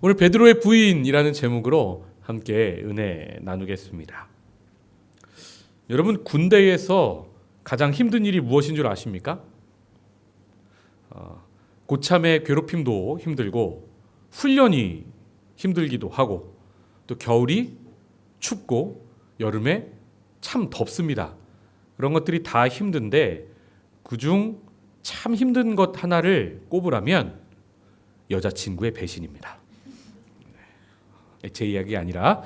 오늘 베드로의 부인이라는 제목으로 함께 은혜 나누겠습니다. 여러분, 군대에서 가장 힘든 일이 무엇인 줄 아십니까? 고참의 괴롭힘도 힘들고 훈련이 힘들기도 하고 또 겨울이 춥고 여름에 참 덥습니다. 그런 것들이 다 힘든데 그중 참 힘든 것 하나를 꼽으라면 여자친구의 배신입니다. 제 이야기가 아니라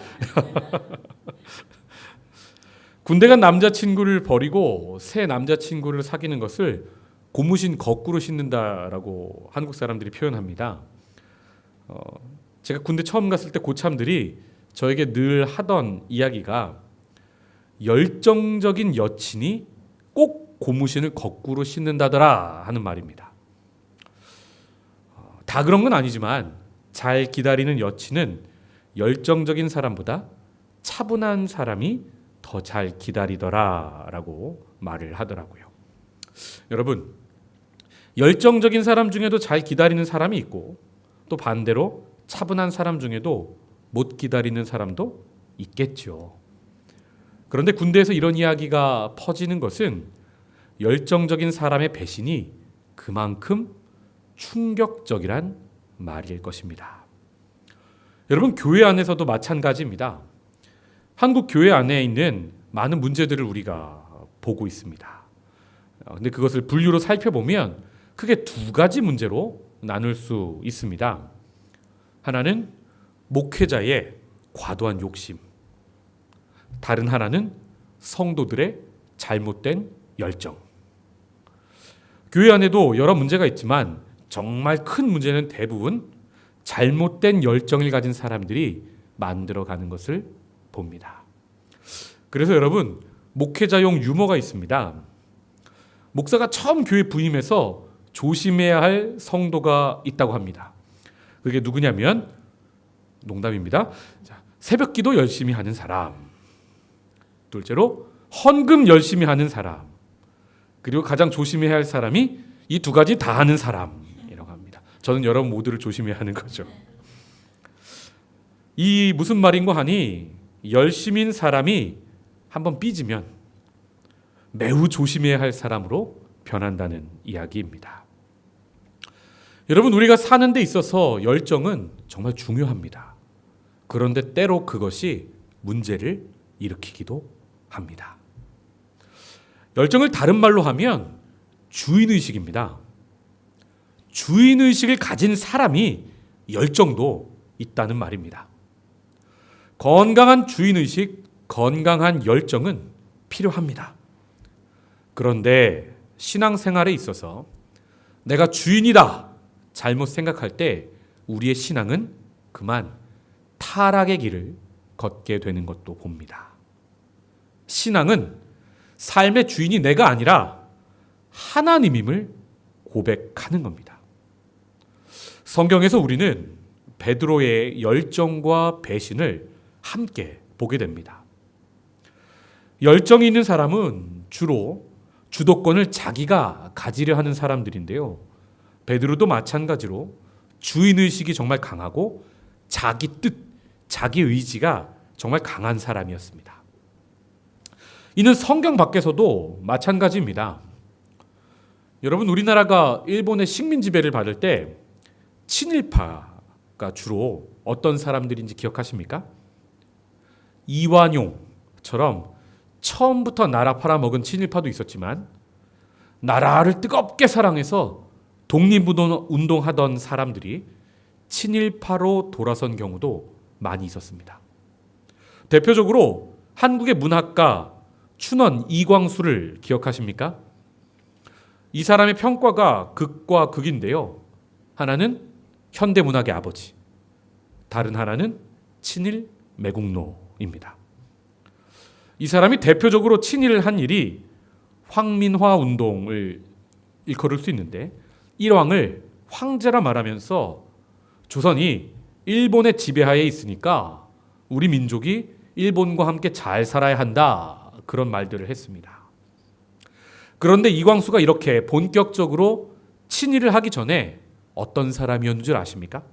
군대 간 남자친구를 버리고 새 남자친구를 사귀는 것을 고무신 거꾸로 신는다라고 한국 사람들이 표현합니다. 제가 군대 처음 갔을 때 고참들이 저에게 늘 하던 이야기가 열정적인 여친이 꼭 고무신을 거꾸로 신는다더라 하는 말입니다. 다 그런 건 아니지만 잘 기다리는 여친은 열정적인 사람보다 차분한 사람이 더 잘 기다리더라라고 말을 하더라고요. 여러분, 열정적인 사람 중에도 잘 기다리는 사람이 있고 또 반대로 차분한 사람 중에도 못 기다리는 사람도 있겠죠. 그런데 군대에서 이런 이야기가 퍼지는 것은 열정적인 사람의 배신이 그만큼 충격적이란 말일 것입니다. 여러분, 교회 안에서도 마찬가지입니다. 한국 교회 안에 있는 많은 문제들을 우리가 보고 있습니다. 근데 그것을 분류로 살펴보면 크게 두 가지 문제로 나눌 수 있습니다. 하나는 목회자의 과도한 욕심, 다른 하나는 성도들의 잘못된 열정. 교회 안에도 여러 문제가 있지만 정말 큰 문제는 대부분 잘못된 열정을 가진 사람들이 만들어가는 것을 봅니다. 그래서 여러분, 목회자용 유머가 있습니다. 목사가 처음 교회 부임해서 조심해야 할 성도가 있다고 합니다. 그게 누구냐면, 농담입니다. 새벽 기도 열심히 하는 사람, 둘째로 헌금 열심히 하는 사람, 그리고 가장 조심해야 할 사람이 이 두 가지 다 하는 사람이라고 합니다. 저는 여러분 모두를 조심해야 하는 거죠. 이 무슨 말인고 하니 열심인 사람이 한번 삐지면 매우 조심해야 할 사람으로 변한다는 이야기입니다. 여러분, 우리가 사는 데 있어서 열정은 정말 중요합니다. 그런데 때로 그것이 문제를 일으키기도 합니다. 열정을 다른 말로 하면 주인의식입니다. 주인의식을 가진 사람이 열정도 있다는 말입니다. 건강한 주인의식, 건강한 열정은 필요합니다. 그런데 신앙생활에 있어서 내가 주인이다 잘못 생각할 때 우리의 신앙은 그만 타락의 길을 걷게 되는 것도 봅니다. 신앙은 삶의 주인이 내가 아니라 하나님임을 고백하는 겁니다. 성경에서 우리는 베드로의 열정과 배신을 함께 보게 됩니다. 열정이 있는 사람은 주로 주도권을 자기가 가지려 하는 사람들인데요. 베드로도 마찬가지로 주인의식이 정말 강하고 자기 뜻, 자기 의지가 정말 강한 사람이었습니다. 이는 성경 밖에서도 마찬가지입니다. 여러분, 우리나라가 일본의 식민 지배를 받을 때 친일파가 주로 어떤 사람들인지 기억하십니까? 이완용처럼 처음부터 나라 팔아먹은 친일파도 있었지만 나라를 뜨겁게 사랑해서 독립운동하던 사람들이 친일파로 돌아선 경우도 많이 있었습니다. 대표적으로 한국의 문학가 춘원 이광수를 기억하십니까? 이 사람의 평가가 극과 극인데요. 하나는 현대문학의 아버지, 다른 하나는 친일 매국노입니다. 이 사람이 대표적으로 친일을 한 일이 황민화 운동을 일컬을 수 있는데, 일왕을 황제라 말하면서 조선이 일본의 지배하에 있으니까 우리 민족이 일본과 함께 잘 살아야 한다, 그런 말들을 했습니다. 그런데 이광수가 이렇게 본격적으로 친일을 하기 전에 어떤 사람이었는 줄 아십니까?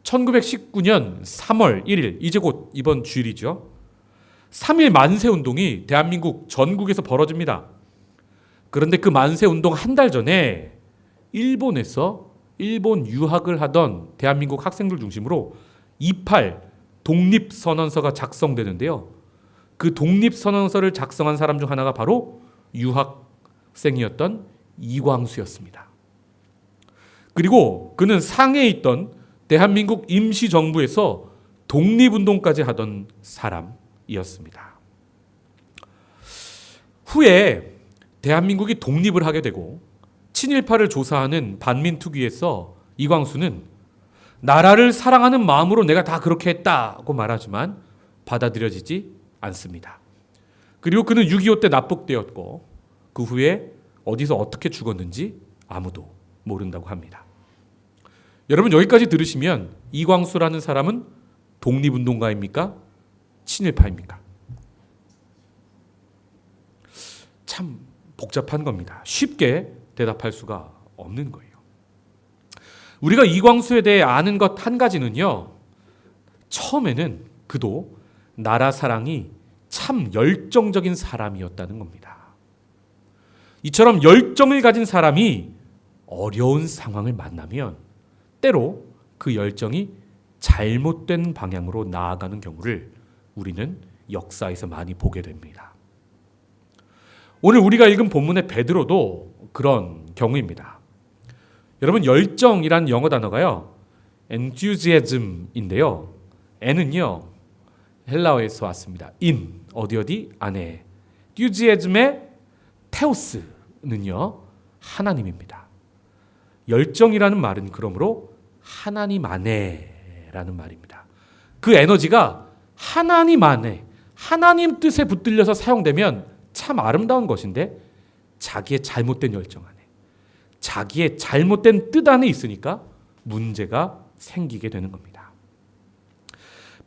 1919년 3월 1일, 이제 곧 이번 주일이죠. 3.1 만세운동이 대한민국 전국에서 벌어집니다. 그런데 그 만세운동 한 달 전에 일본에서 일본 유학을 하던 대한민국 학생들 중심으로 28 독립선언서가 작성되는데요. 그 독립선언서를 작성한 사람 중 하나가 바로 유학생이었던 이광수였습니다. 그리고 그는 상해에 있던 대한민국 임시정부에서 독립운동까지 하던 사람이었습니다. 후에 대한민국이 독립을 하게 되고 친일파를 조사하는 반민특위에서 이광수는 나라를 사랑하는 마음으로 내가 다 그렇게 했다고 말하지만 받아들여지지 않습니다. 그리고 그는 6.25 때 납북되었고 그 후에 어디서 어떻게 죽었는지 아무도 모른다고 합니다. 여러분 여기까지 들으시면 이광수라는 사람은 독립운동가입니까? 친일파입니까? 참 복잡한 겁니다. 쉽게 대답할 수가 없는 거예요. 우리가 이광수에 대해 아는 것 한 가지는요. 처음에는 그도 나라 사랑이 참 열정적인 사람이었다는 겁니다. 이처럼 열정을 가진 사람이 어려운 상황을 만나면 때로 그 열정이 잘못된 방향으로 나아가는 경우를 우리는 역사에서 많이 보게 됩니다. 오늘 우리가 읽은 본문의 베드로도 그런 경우입니다. 여러분 열정이란 영어 단어가요. enthusiasm인데요. n은요. 헬라어에서 왔습니다. in 어디 안에. enthusiasm의 테오스는요. 하나님입니다. 열정이라는 말은 그러므로 하나님 안에라는 말입니다. 그 에너지가 하나님 안에 하나님 뜻에 붙들려서 사용되면 참 아름다운 것인데 자기의 잘못된 열정 안에 자기의 잘못된 뜻 안에 있으니까 문제가 생기게 되는 겁니다.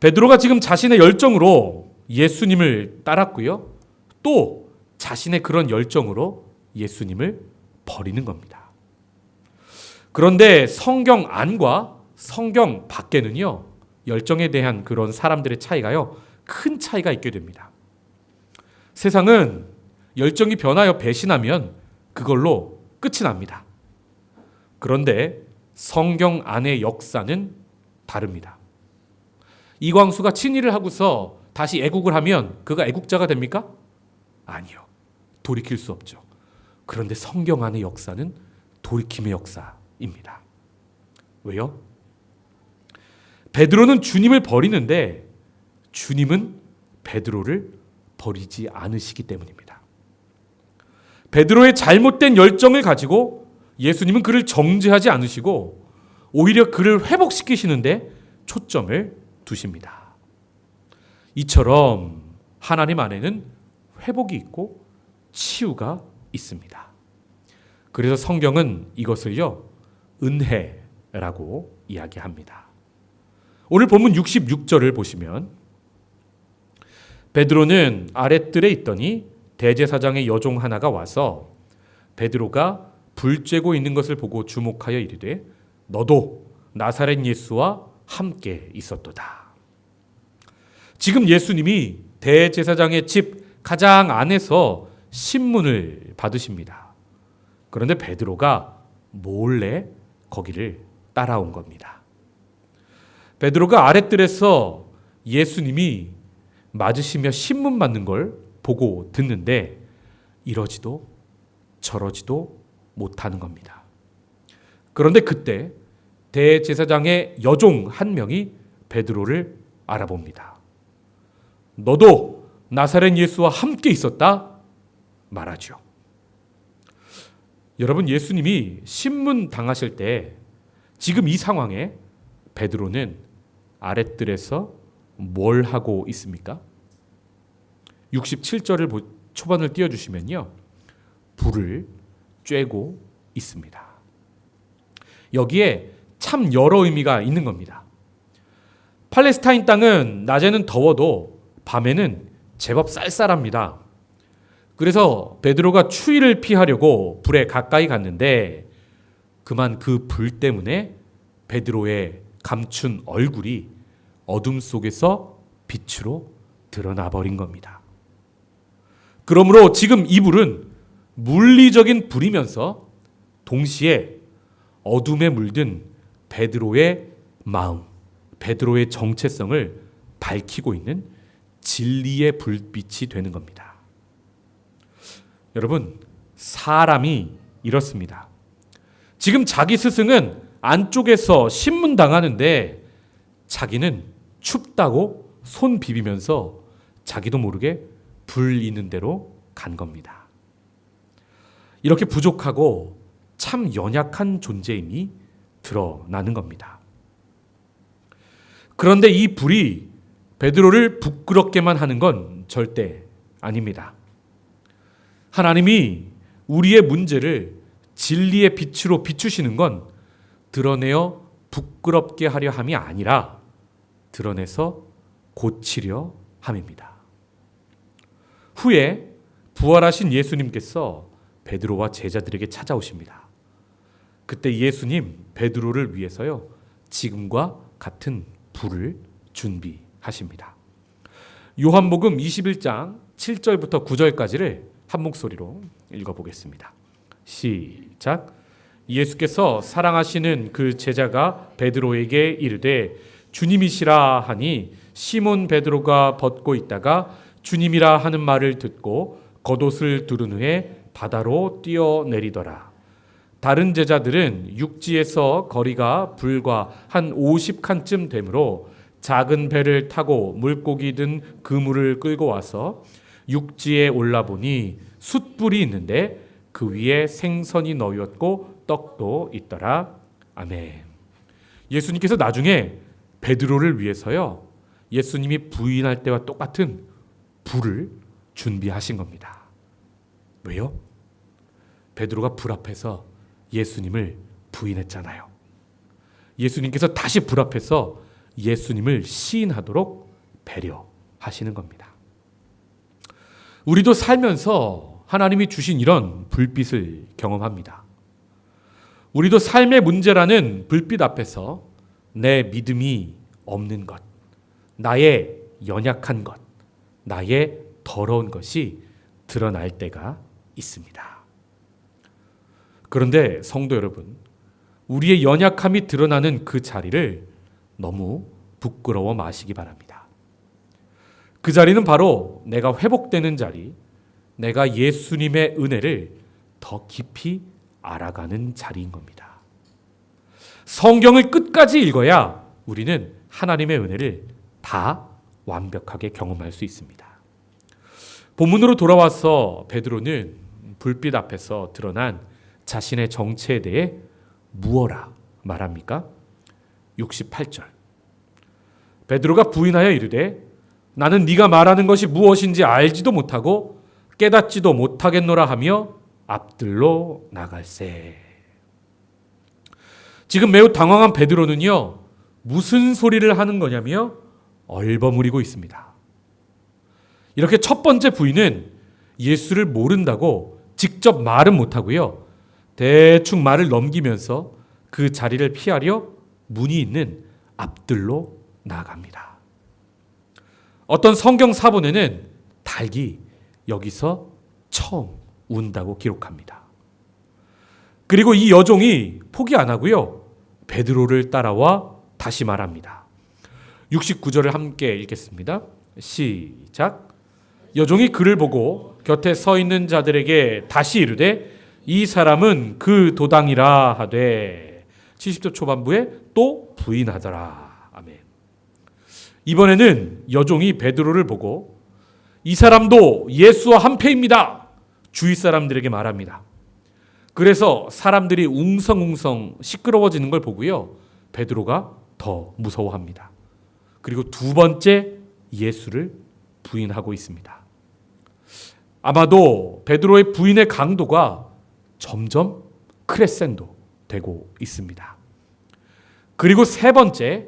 베드로가 지금 자신의 열정으로 예수님을 따랐고요. 또 자신의 그런 열정으로 예수님을 버리는 겁니다. 그런데 성경 안과 성경 밖에는요. 열정에 대한 그런 사람들의 차이가요. 큰 차이가 있게 됩니다. 세상은 열정이 변하여 배신하면 그걸로 끝이 납니다. 그런데 성경 안의 역사는 다릅니다. 이광수가 친일을 하고서 다시 애국을 하면 그가 애국자가 됩니까? 아니요. 돌이킬 수 없죠. 그런데 성경 안의 역사는 돌이킴의 역사입니다. 왜요? 베드로는 주님을 버리는데 주님은 베드로를 버리지 않으시기 때문입니다. 베드로의 잘못된 열정을 가지고 예수님은 그를 정죄하지 않으시고 오히려 그를 회복시키시는데 초점을 두십니다. 이처럼 하나님 안에는 회복이 있고 치유가 있습니다. 그래서 성경은 이것을요, 은혜라고 이야기합니다. 오늘 본문 66절을 보시면 베드로는 아랫뜰에 있더니 대제사장의 여종 하나가 와서 베드로가 불 쬐고 있는 것을 보고 주목하여 이르되 너도 나사렛 예수와 함께 있었도다. 지금 예수님이 대제사장의 집 가장 안에서 신문을 받으십니다. 그런데 베드로가 몰래 거기를 따라온 겁니다. 베드로가 아랫뜰에서 예수님이 맞으시며 신문 받는 걸 보고 듣는데 이러지도 저러지도 못하는 겁니다. 그런데 그때 대제사장의 여종 한 명이 베드로를 알아봅니다. 너도 나사렛 예수와 함께 있었다? 말하죠. 여러분 예수님이 신문 당하실 때 지금 이 상황에 베드로는 아랫뜰에서 뭘 하고 있습니까? 67절을 초반을 띄워주시면요. 불을 쬐고 있습니다. 여기에 참 여러 의미가 있는 겁니다. 팔레스타인 땅은 낮에는 더워도 밤에는 제법 쌀쌀합니다. 그래서 베드로가 추위를 피하려고 불에 가까이 갔는데 그만 그 불 때문에 베드로의 감춘 얼굴이 어둠 속에서 빛으로 드러나 버린 겁니다. 그러므로 지금 이 불은 물리적인 불이면서 동시에 어둠에 물든 베드로의 마음, 베드로의 정체성을 밝히고 있는 진리의 불빛이 되는 겁니다. 여러분, 사람이 이렇습니다. 지금 자기 스승은 안쪽에서 신문당하는데 자기는 춥다고 손 비비면서 자기도 모르게 불 있는 대로 간 겁니다. 이렇게 부족하고 참 연약한 존재임이 드러나는 겁니다. 그런데 이 불이 베드로를 부끄럽게만 하는 건 절대 아닙니다. 하나님이 우리의 문제를 진리의 빛으로 비추시는 건 드러내어 부끄럽게 하려 함이 아니라 드러내서 고치려 함입니다. 후에 부활하신 예수님께서 베드로와 제자들에게 찾아오십니다. 그때 예수님 베드로를 위해서요 지금과 같은 불을 준비하십니다. 요한복음 21장 7절부터 9절까지를 한 목소리로 읽어보겠습니다. 시작. 예수께서 사랑하시는 그 제자가 베드로에게 이르되 주님이시라 하니 시몬 베드로가 벗고 있다가 주님이라 하는 말을 듣고 겉옷을 두른 후에 바다로 뛰어내리더라. 다른 제자들은 육지에서 거리가 불과 한 50칸쯤 되므로 작은 배를 타고 물고기 든 그물을 끌고 와서 육지에 올라보니 숯불이 있는데 그 위에 생선이 놓였고 떡도 있더라. 아멘. 예수님께서 나중에 베드로를 위해서요 예수님이 부인할 때와 똑같은 불을 준비하신 겁니다. 왜요? 베드로가 불 앞에서 예수님을 부인했잖아요. 예수님께서 다시 불 앞에서 예수님을 시인하도록 배려하시는 겁니다. 우리도 살면서 하나님이 주신 이런 불빛을 경험합니다. 우리도 삶의 문제라는 불빛 앞에서 내 믿음이 없는 것, 나의 연약한 것, 나의 더러운 것이 드러날 때가 있습니다. 그런데 성도 여러분, 우리의 연약함이 드러나는 그 자리를 너무 부끄러워 마시기 바랍니다. 그 자리는 바로 내가 회복되는 자리, 내가 예수님의 은혜를 더 깊이 알아가는 자리인 겁니다. 성경을 끝까지 읽어야 우리는 하나님의 은혜를 다 완벽하게 경험할 수 있습니다. 본문으로 돌아와서 베드로는 불빛 앞에서 드러난 자신의 정체에 대해 무엇라 말합니까? 68절. 베드로가 부인하여 이르되 나는 네가 말하는 것이 무엇인지 알지도 못하고 깨닫지도 못하겠노라 하며 앞들로 나갈세. 지금 매우 당황한 베드로는요 무슨 소리를 하는 거냐며 얼버무리고 있습니다. 이렇게 첫 번째 부인은 예수를 모른다고 직접 말은 못하고요 대충 말을 넘기면서 그 자리를 피하려 문이 있는 앞들로 나아갑니다. 어떤 성경 사본에는 닭이 여기서 처음 운다고 기록합니다. 그리고 이 여종이 포기 안 하고요 베드로를 따라와 다시 말합니다. 69절을 함께 읽겠습니다. 시작. 여종이 그를 보고 곁에 서 있는 자들에게 다시 이르되 이 사람은 그 도당이라 하되 70절 초반부에 또 부인하더라. 아멘. 이번에는 여종이 베드로를 보고 이 사람도 예수와 한패입니다. 주위 사람들에게 말합니다. 그래서 사람들이 웅성웅성 시끄러워지는 걸 보고요 베드로가 더 무서워합니다. 그리고 두 번째 예수를 부인하고 있습니다. 아마도 베드로의 부인의 강도가 점점 크레센도 되고 있습니다. 그리고 세 번째,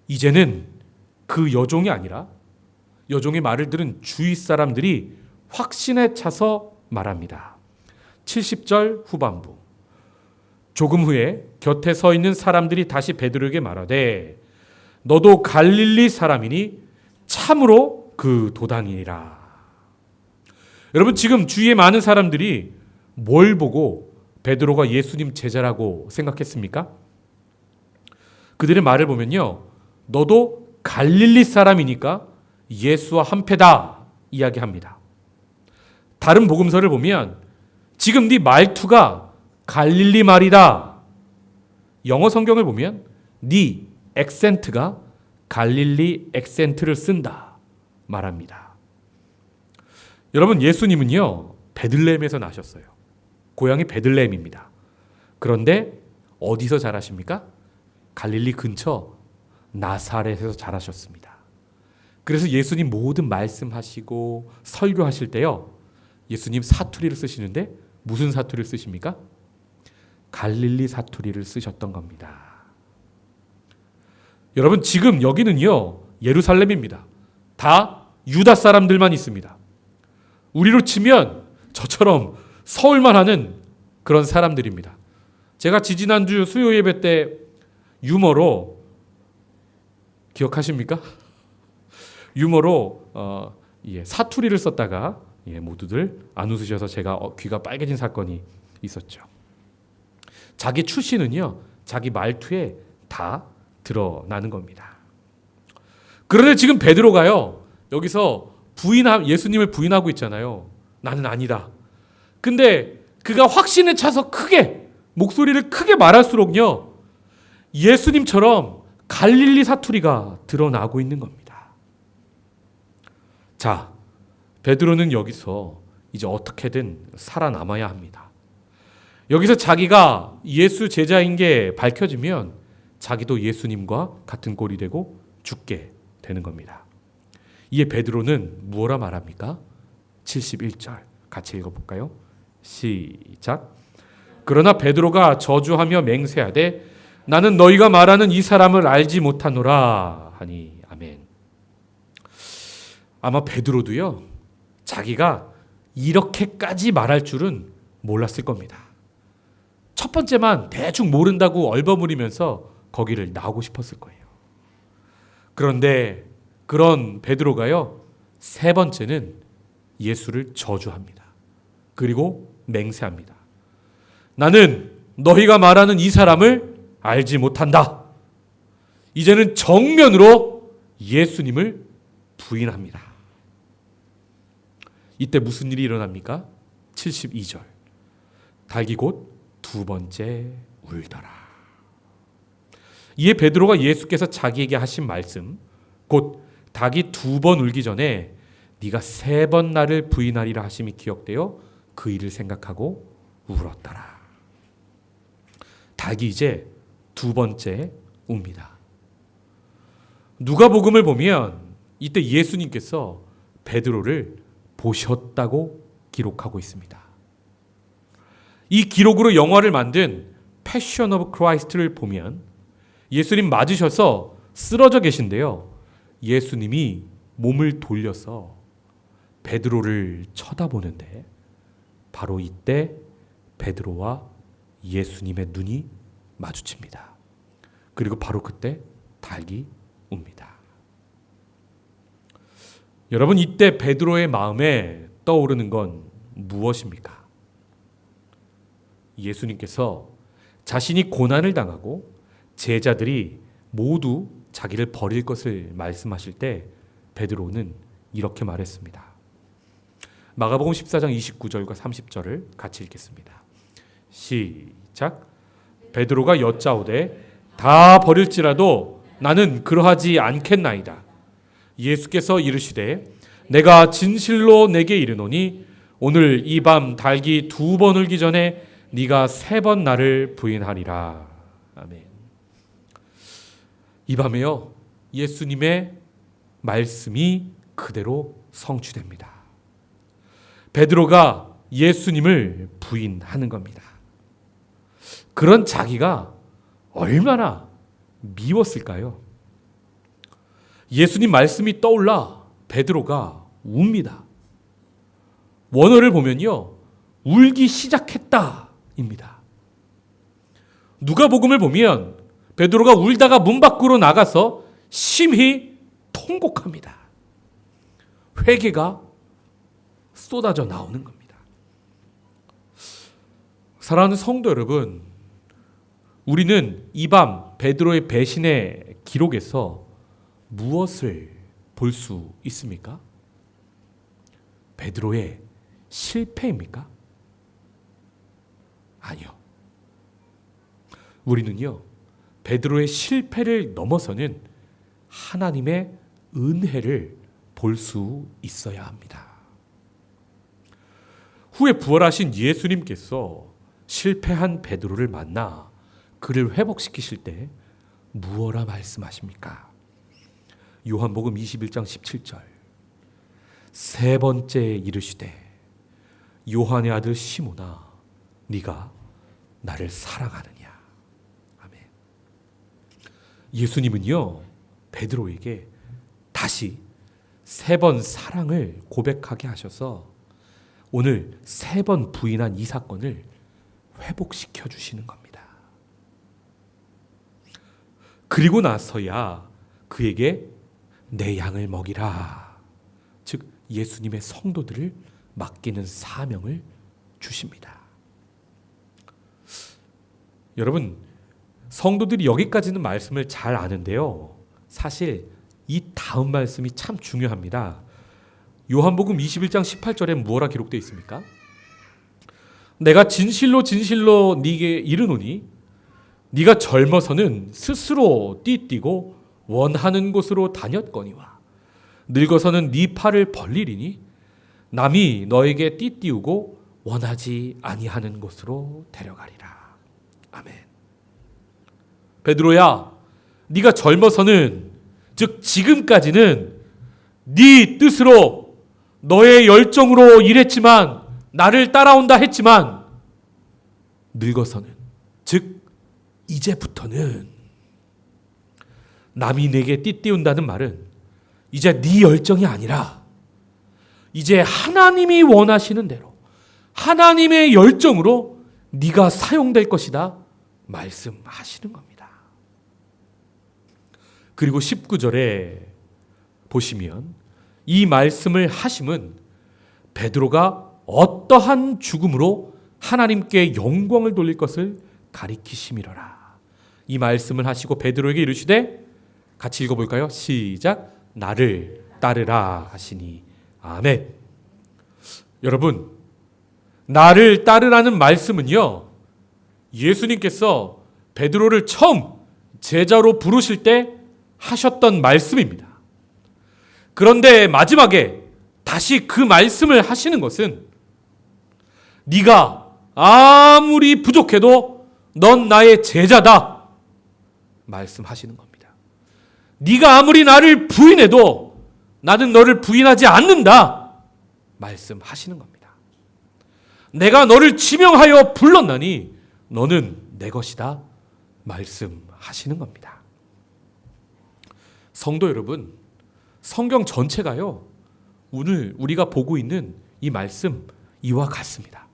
이제는 그 여종이 아니라 여종의 말을 들은 주위 사람들이 확신에 차서 말합니다. 70절 후반부. 조금 후에 곁에 서 있는 사람들이 다시 베드로에게 말하되 너도 갈릴리 사람이니 참으로 그 도당이니라. 여러분, 지금 주위에 많은 사람들이 뭘 보고 베드로가 예수님 제자라고 생각했습니까? 그들의 말을 보면요, 너도 갈릴리 사람이니까 예수와 한패다 이야기합니다. 다른 복음서를 보면 지금 네 말투가 갈릴리 말이다. 영어 성경을 보면 네 액센트가 갈릴리 액센트를 쓴다 말합니다. 여러분, 예수님은요 베들레헴에서 나셨어요. 고향이 베들레헴입니다. 그런데 어디서 자라십니까? 갈릴리 근처 나사렛에서 자라셨습니다. 그래서 예수님 모든 말씀하시고 설교하실 때요, 예수님 사투리를 쓰시는데 무슨 사투리를 쓰십니까? 갈릴리 사투리를 쓰셨던 겁니다. 여러분, 지금 여기는요 예루살렘입니다. 다 유다 사람들만 있습니다. 우리로 치면 저처럼 서울만 하는 그런 사람들입니다. 제가 지지난주 수요 예배 때 유머로, 기억하십니까? 유머로 사투리를 썼다가 모두들 안 웃으셔서 제가 귀가 빨개진 사건이 있었죠. 자기 출신은요 자기 말투에 다 드러나는 겁니다. 그런데 지금 베드로가요 여기서 예수님을 부인하고 있잖아요. 나는 아니다. 근데 그가 확신에 차서 크게 목소리를 크게 말할수록요 예수님처럼 갈릴리 사투리가 드러나고 있는 겁니다. 자, 베드로는 여기서 이제 어떻게든 살아남아야 합니다. 여기서 자기가 예수 제자인 게 밝혀지면 자기도 예수님과 같은 꼴이 되고 죽게 되는 겁니다. 이에 베드로는 무엇라 말합니까? 71절 같이 읽어볼까요? 시작. 그러나 베드로가 저주하며 맹세하되 나는 너희가 말하는 이 사람을 알지 못하노라 하니. 아멘. 아마 베드로도요 자기가 이렇게까지 말할 줄은 몰랐을 겁니다. 첫 번째만 대충 모른다고 얼버무리면서 거기를 나오고 싶었을 거예요. 그런데 그런 베드로가요 세 번째는 예수를 저주합니다. 그리고 맹세합니다. 나는 너희가 말하는 이 사람을 알지 못한다. 이제는 정면으로 예수님을 부인합니다. 이때 무슨 일이 일어납니까? 72절. 닭이 곧 두 번째 울더라. 이에 베드로가 예수께서 자기에게 하신 말씀, 곧 닭이 두 번 울기 전에 네가 세 번 나를 부인하리라 하심이 기억되어 그 일을 생각하고 울었더라. 닭이 이제 두 번째 웁니다. 누가복음을 보면 이때 예수님께서 베드로를 보셨다고 기록하고 있습니다. 이 기록으로 영화를 만든 패션 오브 크라이스트를 보면 예수님 맞으셔서 쓰러져 계신데요. 예수님이 몸을 돌려서 베드로를 쳐다보는데 바로 이때 베드로와 예수님의 눈이 마주칩니다. 그리고 바로 그때 닭이 웁니다. 여러분, 이때 베드로의 마음에 떠오르는 건 무엇입니까? 예수님께서 자신이 고난을 당하고 제자들이 모두 자기를 버릴 것을 말씀하실 때 베드로는 이렇게 말했습니다. 마가복음 14장 29절과 30절을 같이 읽겠습니다. 시작. 베드로가 여짜오되 다 버릴지라도 나는 그러하지 않겠나이다. 예수께서 이르시되 내가 진실로 내게 이르노니 오늘 이 밤 닭이 두 번 울기 전에 네가 세 번 나를 부인하리라. 아멘. 이 밤에요 예수님의 말씀이 그대로 성취됩니다. 베드로가 예수님을 부인하는 겁니다. 그런 자기가 얼마나 미웠을까요? 예수님 말씀이 떠올라 베드로가 웁니다. 원어를 보면요 울기 시작했다 입니다. 누가복음을 보면 베드로가 울다가 문 밖으로 나가서 심히 통곡합니다. 회개가 쏟아져 나오는 겁니다. 사랑하는 성도 여러분, 우리는 이 밤 베드로의 배신의 기록에서 무엇을 볼 수 있습니까? 베드로의 실패입니까? 아니요. 우리는요, 베드로의 실패를 넘어서는 하나님의 은혜를 볼 수 있어야 합니다. 후에 부활하신 예수님께서 실패한 베드로를 만나 그를 회복시키실 때 무엇라 말씀하십니까? 요한복음 21장 17절. 세 번째 이르시되 요한의 아들 시몬아 네가 나를 사랑하느냐. 아멘. 예수님은요, 베드로에게 다시 세 번 사랑을 고백하게 하셔서 오늘 세 번 부인한 이 사건을 회복시켜 주시는 겁니다. 그리고 나서야 그에게 내 양을 먹이라, 즉 예수님의 성도들을 맡기는 사명을 주십니다. 여러분, 성도들이 여기까지는 말씀을 잘 아는데요, 사실 이 다음 말씀이 참 중요합니다. 요한복음 21장 18절에 무엇라 기록되어 있습니까? 내가 진실로 진실로 네게 이르노니 네가 젊어서는 스스로 띠띠고 원하는 곳으로 다녔거니와 늙어서는 네 팔을 벌리리니 남이 너에게 띠띠우고 원하지 아니하는 곳으로 데려가리라. 아멘. 베드로야, 네가 젊어서는, 즉 지금까지는 네 뜻으로 너의 열정으로 일했지만, 나를 따라온다 했지만, 늙어서는, 즉 이제부터는 남이 내게 띠띠운다는 말은 이제 네 열정이 아니라 이제 하나님이 원하시는 대로 하나님의 열정으로 네가 사용될 것이다 말씀하시는 겁니다. 그리고 19절에 보시면 이 말씀을 하심은 베드로가 어떠한 죽음으로 하나님께 영광을 돌릴 것을 가리키심이로라. 이 말씀을 하시고 베드로에게 이르시되, 같이 읽어볼까요? 시작. 나를 따르라 하시니. 아멘. 여러분, 나를 따르라는 말씀은요, 예수님께서 베드로를 처음 제자로 부르실 때 하셨던 말씀입니다. 그런데 마지막에 다시 그 말씀을 하시는 것은 네가 아무리 부족해도 넌 나의 제자다 말씀하시는 겁니다. 네가 아무리 나를 부인해도 나는 너를 부인하지 않는다 말씀하시는 겁니다. 내가 너를 지명하여 불렀나니 너는 내 것이다 말씀하시는 겁니다. 성도 여러분, 성경 전체가요, 오늘 우리가 보고 있는 이 말씀 이와 같습니다.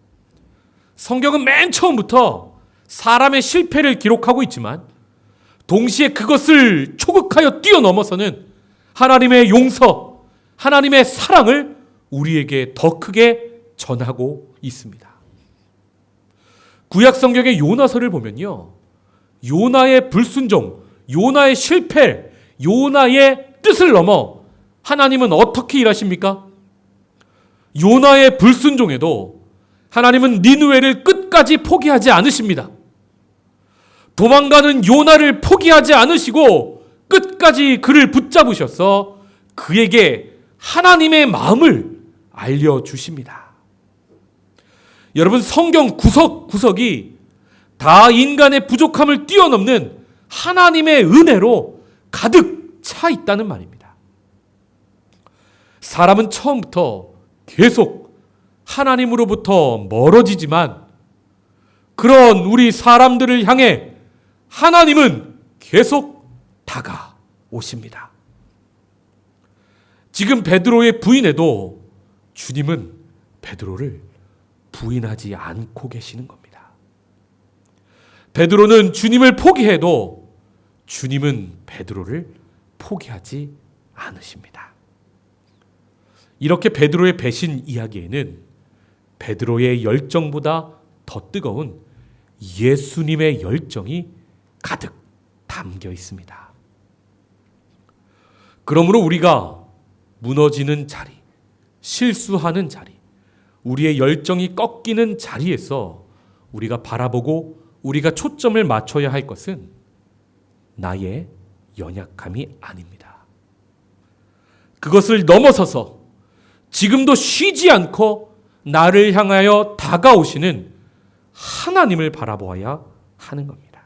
성경은 맨 처음부터 사람의 실패를 기록하고 있지만 동시에 그것을 초극하여 뛰어넘어서는 하나님의 용서, 하나님의 사랑을 우리에게 더 크게 전하고 있습니다. 구약 성경의 요나서를 보면요, 요나의 불순종, 요나의 실패, 요나의 뜻을 넘어 하나님은 어떻게 일하십니까? 요나의 불순종에도 하나님은 니느웨를 끝까지 포기하지 않으십니다. 도망가는 요나를 포기하지 않으시고 끝까지 그를 붙잡으셔서 그에게 하나님의 마음을 알려주십니다. 여러분, 성경 구석구석이 다 인간의 부족함을 뛰어넘는 하나님의 은혜로 가득 차 있다는 말입니다. 사람은 처음부터 계속 하나님으로부터 멀어지지만 그런 우리 사람들을 향해 하나님은 계속 다가오십니다. 지금 베드로의 부인에도 주님은 베드로를 부인하지 않고 계시는 겁니다. 베드로는 주님을 포기해도 주님은 베드로를 포기하지 않으십니다. 이렇게 베드로의 배신 이야기에는 베드로의 열정보다 더 뜨거운 예수님의 열정이 가득 담겨 있습니다. 그러므로 우리가 무너지는 자리, 실수하는 자리, 우리의 열정이 꺾이는 자리에서 우리가 바라보고 우리가 초점을 맞춰야 할 것은 나의 연약함이 아닙니다. 그것을 넘어서서 지금도 쉬지 않고 나를 향하여 다가오시는 하나님을 바라보아야 하는 겁니다.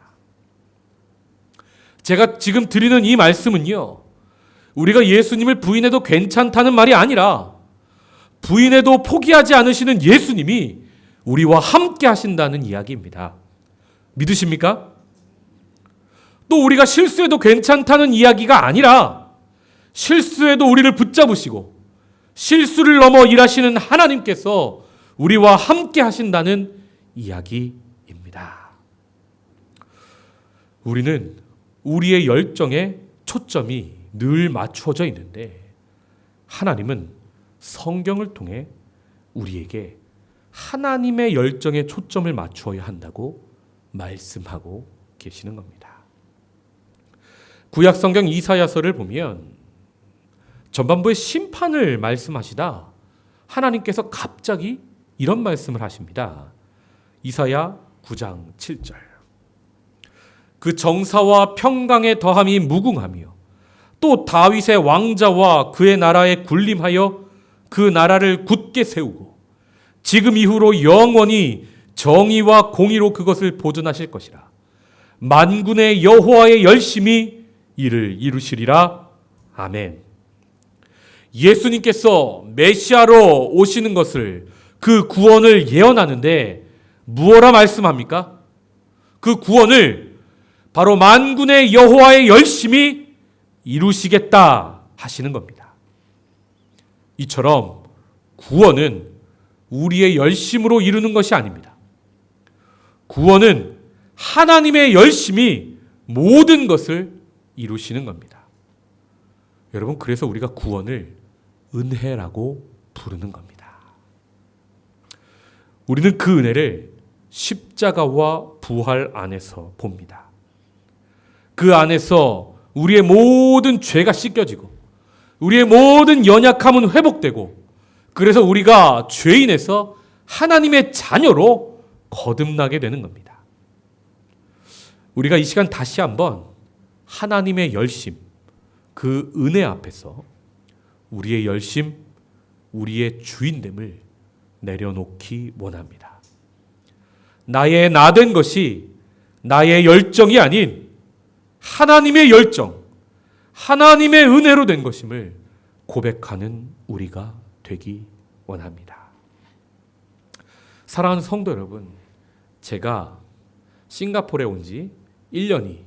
제가 지금 드리는 이 말씀은요, 우리가 예수님을 부인해도 괜찮다는 말이 아니라 부인해도 포기하지 않으시는 예수님이 우리와 함께 하신다는 이야기입니다. 믿으십니까? 또 우리가 실수해도 괜찮다는 이야기가 아니라 실수해도 우리를 붙잡으시고 실수를 넘어 일하시는 하나님께서 우리와 함께 하신다는 이야기입니다. 우리는 우리의 열정에 초점이 늘 맞추어져 있는데 하나님은 성경을 통해 우리에게 하나님의 열정에 초점을 맞추어야 한다고 말씀하고 계시는 겁니다. 구약 성경 이사야서를 보면 전반부에 심판을 말씀하시다 하나님께서 갑자기 이런 말씀을 하십니다. 이사야 9장 7절. 그 정사와 평강의 더함이 무궁하며 또 다윗의 왕자와 그의 나라에 군림하여 그 나라를 굳게 세우고 지금 이후로 영원히 정의와 공의로 그것을 보존하실 것이라. 만군의 여호와의 열심이 이를 이루시리라. 아멘. 예수님께서 메시아로 오시는 것을, 그 구원을 예언하는데 무엇라 말씀합니까? 그 구원을 바로 만군의 여호와의 열심이 이루시겠다 하시는 겁니다. 이처럼 구원은 우리의 열심으로 이루는 것이 아닙니다. 구원은 하나님의 열심이 모든 것을 이루시는 겁니다. 여러분, 그래서 우리가 구원을 은혜라고 부르는 겁니다. 우리는 그 은혜를 십자가와 부활 안에서 봅니다. 그 안에서 우리의 모든 죄가 씻겨지고 우리의 모든 연약함은 회복되고 그래서 우리가 죄인에서 하나님의 자녀로 거듭나게 되는 겁니다. 우리가 이 시간 다시 한번 하나님의 열심, 그 은혜 앞에서 우리의 열심, 우리의 주인됨을 내려놓기 원합니다. 나의 나된 것이 나의 열정이 아닌 하나님의 열정, 하나님의 은혜로 된 것임을 고백하는 우리가 되기 원합니다. 사랑하는 성도 여러분, 제가 싱가포르에 온 지 1년이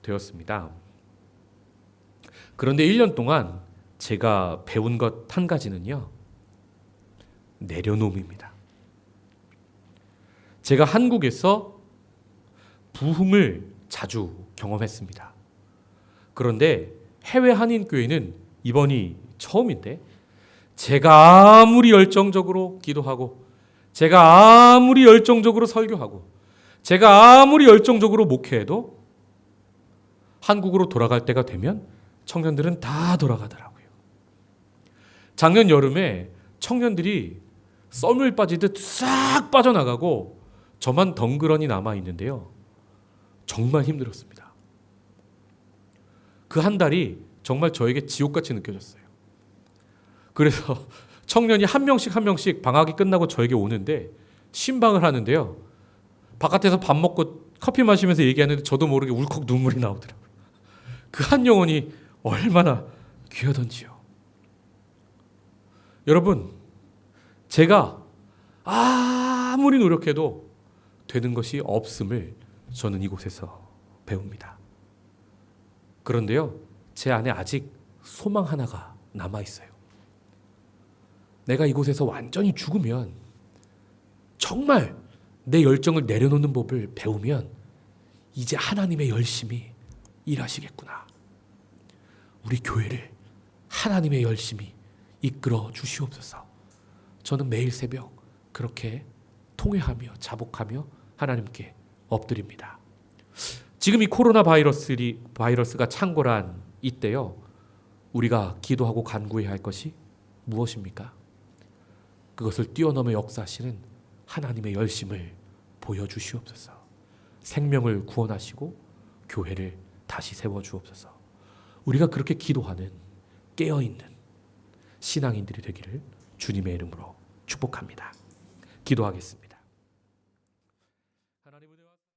되었습니다. 그런데 1년 동안 제가 배운 것 한 가지는요, 내려놓음입니다. 제가 한국에서 부흥을 자주 경험했습니다. 그런데 해외 한인교회는 이번이 처음인데 제가 아무리 열정적으로 기도하고 제가 아무리 열정적으로 설교하고 제가 아무리 열정적으로 목회해도 한국으로 돌아갈 때가 되면 청년들은 다 돌아가더라고요. 작년 여름에 청년들이 썰물 빠지듯 싹 빠져나가고 저만 덩그러니 남아있는데요. 정말 힘들었습니다. 그 한 달이 정말 저에게 지옥같이 느껴졌어요. 그래서 청년이 한 명씩 방학이 끝나고 저에게 오는데 신방을 하는데요. 바깥에서 밥 먹고 커피 마시면서 얘기하는데 저도 모르게 울컥 눈물이 나오더라고요. 그 한 영혼이 얼마나 귀하던지요. 여러분, 제가 아무리 노력해도 되는 것이 없음을 저는 이곳에서 배웁니다. 그런데요, 제 안에 아직 소망 하나가 남아있어요. 내가 이곳에서 완전히 죽으면 정말 내 열정을 내려놓는 법을 배우면 이제 하나님의 열심히 일하시겠구나. 우리 교회를 하나님의 열심히 이끌어 주시옵소서. 저는 매일 새벽 그렇게 통회하며 자복하며 하나님께 엎드립니다. 지금 이 코로나 바이러스가 창궐한 이때요, 우리가 기도하고 간구해야 할 것이 무엇입니까? 그것을 뛰어넘어 역사하시는 하나님의 열심을 보여주시옵소서. 생명을 구원하시고 교회를 다시 세워주옵소서. 우리가 그렇게 기도하는 깨어있는 신앙인들이 되기를 주님의 이름으로 축복합니다. 기도하겠습니다.